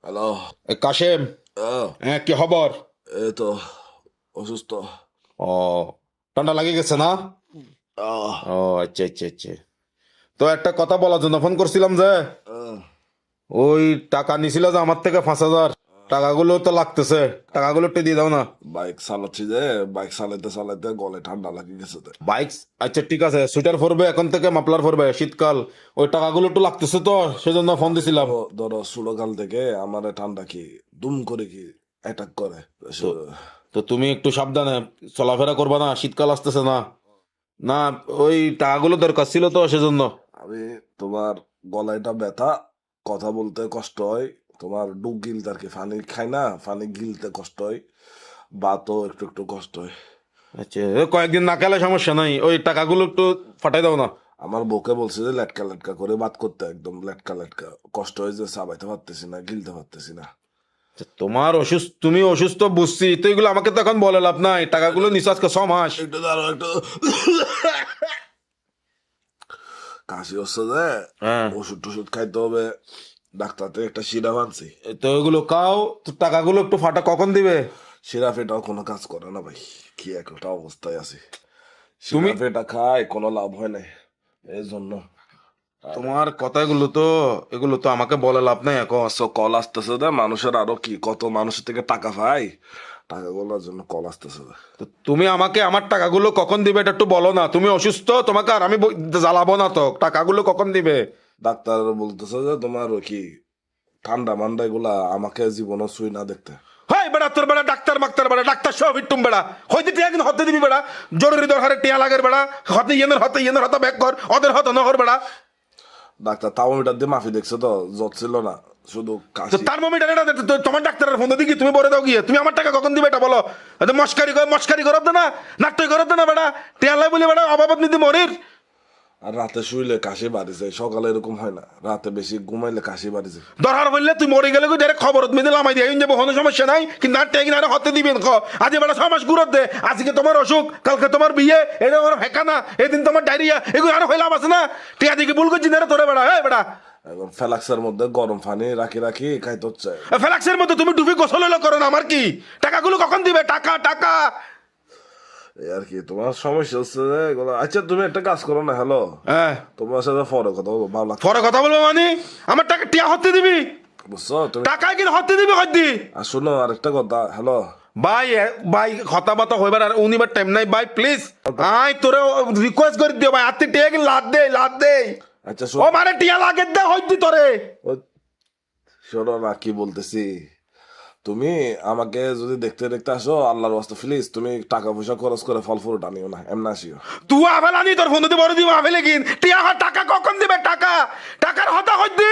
Hello. Kashem, আহ, হ্যাঁ কি খবর? এই তো অসুস্থ। ও, ঠান্ডা লাগে গেছে না? আহ, ও আচ্ছা আচ্ছা আচ্ছা। তো একটা কথা বলার জন্য ফোন করছিলাম যে আহ, ওই টাকা নিছিল যে আমার থেকে 5,000, টাকাগুলো তো লাগতেছে, টাকাগুলো একটু দিয়ে দাও না। বাইক চালাচ্ছি যে, বাইক চালাইতে চালাইতে গলে ঠান্ডা লাগে গেছে তো। বাইক, আচ্ছা ঠিক আছে, সুইটার পরবে এখন থেকে, মাফলার পরবে, শীতকাল, ওই টাকাগুলো একটু লাগতেছে তো, সেজন্য ফোন দিছিলাম। ধরো ছোটকাল থেকে আমার ঠান্ডা কি দুম করে কি অ্যাটাক করে। তো তো তুমি একটু সাবধানে চলাফেরা করবা না, শীতকাল আসতেছে না। না, ওই টাকাগুলো দরকার ছিল তো সেজন্য। আমি তোমার গলাটা ব্যথা, কথা বলতে কষ্ট হয়, তোমার ডুব গিলতে আর কি, পানি খাই না, পানি গিলতে কষ্ট হয়, বাতও একটু একটু কষ্ট হয়। আচ্ছা, কয়েকদিন না খেলে সমস্যা নাই, ওই টাকাগুলো একটু ফাটাই দাও না। আমার বউকে বলছে যে লেটকা লেটকা করে বাত করতে, একদম লেটকা লেটকা, কষ্ট হয় যে চাবাইতে পারতেছি না, গিলতে পারতেছি না। আচ্ছা, তোমার অসুস্থ, তুমি অসুস্থ বুঝছি, তো এগুলো আমাকে তো এখন বলে লাভ নাই, টাকাগুলো নিছো আজকে 6 মাস। একটু দাঁড়াও, একটু কাশি হচ্ছে যে, হ্যাঁ, ওষুধ টষুধ খাইতে হবে, ডাক্তার থেকে একটা সিরাপ আনছি। তো ওইগুলো খাও, তো টাকাগুলো একটু ফাটা কখন দিবে? সিরাপ এটাও কোনো কাজ করে না ভাই, কি একটা অবস্থায় আছি। তুমি, সিরাপ এটা খায় কোনো লাভ হয় নাই, এই জন্য। তোমার কথাগুলো তো, এগুলো তো আমাকে বলে লাভ নাই এখন। কল আসতেছে যে, মানুষের আরো কি কত মানুষের থেকে টাকা পাই, টাকাগুলোর জন্য কল আসতেছে যে। তো তুমি আমাকে আমার টাকাগুলো কখন দিবে এটা একটু বলো না, তুমি অসুস্থ, তোমাকে আর আমি জ্বালাবো না তো, টাকাগুলো কখন দিবে? ডাক্তার বলতেছে যে তোমার ওই কি ঠান্ডা মান্ডা এগুলা আমাকে জীবনে ছুঁই না দেখতে। হাই বেড়া, তোর বেড়া ডাক্তার মাক্তার বেড়া, ডাক্তার সব ইটুম বেড়া, হয়তো টিয়া কিন্তু হতে দিবি বেড়া, জরুরি দরকারে টিয়া লাগের বেড়া, হতে হতে ব্যাক কর, ওদের হতে নহর বেড়া। ডাক্তার থার্মোমিটার দিয়ে মাফি দেখছে তো, জ্বর ছিল না, শুধু তো কাশি। থার্মোমিটার এটা তোমার ডাক্তারের ফোন দিকে তুমি বলে দাও গিয়ে, তুমি আমার টাকা কখন দিবে এটা বলো। মস্কারি করব না, নাট্যই করব না বেড়া, টিয়া লাই বলে বেড়া অবাবত নিতে মরির। আর রাতে শুইলে কাশি বাড়ি যায়, সকালে এরকম হয় না, রাতে বেশি ঘুমাইলে কাশি বাড়ি যায়। দরকার বললে তুই মরে গেলে ডাইরেক্ট খবর মেয়ে দিলাম দিয়ে যাবো, কোনো সমস্যা নাই, কিন্তু আর টেকিন আর হতে দিবেন আজ বেড়া 6 মাস ঘুরত দে, আজকে তোমার অসুখ, কালকে তোমার বিয়ে, এটা আমার হেকানা, এদিন তোমার ডায়রিয়া, এগুলো আরো হইলাম আছে না, টিয়া দিকে ভুল করছি না রে তোরে বেড়া, হ্যাঁ বেড়া। এখন ফ্লাক্সের মধ্যে গরম পানি রাখি রাখি খাইতে হচ্ছে। ফ্লাক্সের মধ্যে তুমি ডুবি গোসল হলো করো না, আমার কি, টাকাগুলো কখন দিবে, টাকা টাকা। এই আর কি তোমার সমস্যা হচ্ছে যে এগুলো। আচ্ছা তুমি একটা কাজ করো না, হ্যালো, হ্যাঁ, তোমার সাথে পরে কথা বলবো, ভালো লাগছে। পরে কথা বলবো মানে, আমার টাকা টিয়া হতে দিবি, বুঝছো তুমি। টাকায় কিন্তু হতে দিবি হদ্দি। আর শোনো আরেকটা কথা, হ্যালো। ভাই, ভাই কথা বাতা হইবার আর উনিবার টাইম নাই ভাই, প্লিজ আই তোরে রিকোয়েস্ট করে দিও ভাই, আত্মি টিয়া কিন্তু লাদ দে। আচ্ছা ও মানে টিয়া লাগে দে হইতি তোরে। শোনো না কি বলতেছি, তুমি আমাকে যদি দেখতে দেখতে আসো, আল্লাহর ওয়াস্তে প্লিজ তুমি টাকা পয়সা খরচ করে ফল ফুল টানিও না, এমন আসিও। তুই আফেল আনি, তোর ফোন দিতে বড় দিব আফেলে কিন টিয়া, টাকা কখন দিবে, টাকা টাকার হতা হইতি।